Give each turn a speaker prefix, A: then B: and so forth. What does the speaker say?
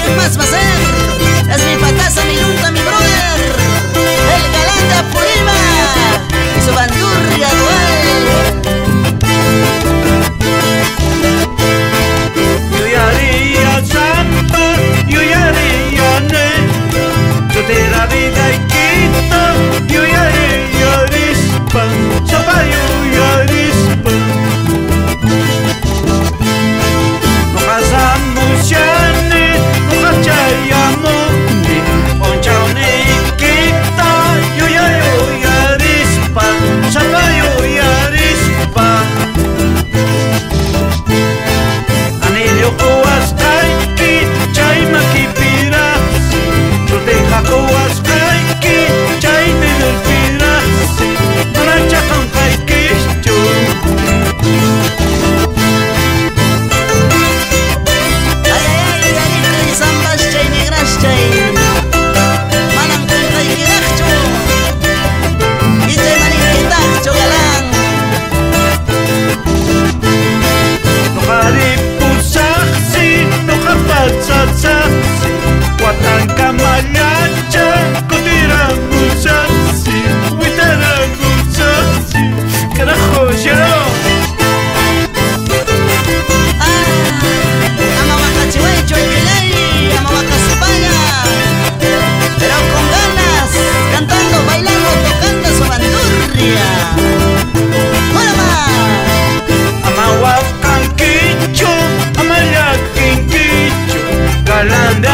A: ¿quién más va a ser? Es mi pataza, mi lunta, mi brother, el galán de Apurímac y su bandurria dual.
B: Yo ya haría samba, yo ya haría ne, yo te la vida y quito, yo ya haría arispa, sopa yo ya arispa. No casamos ya ne, no cachayamos ni, onchao ne quita, yo ya arispa, sopa yo ya arispa. Anillo Coascaiki, Chaimaki Pirasi, Choteja Coascaiki, Chay de los Pirasi, Manacha con Kaikischu.
A: Ay, yarita y zambas chay negras chay, manam con kaikirachu, y chay maninquitachu galán.
B: No Haripusaxi, no Hapatsaxi, Huatanca Mayacha, Cotiramusaxi, Huitaramusaxi, carajo, lloró.
A: Amahuacachihuecho y Quilay, Amahuacasupaya, pero con ganas, cantando, bailando, tocando su bandurria. ¡Hola más!
B: Amahuacanquicho, Amayaquinquicho, galán de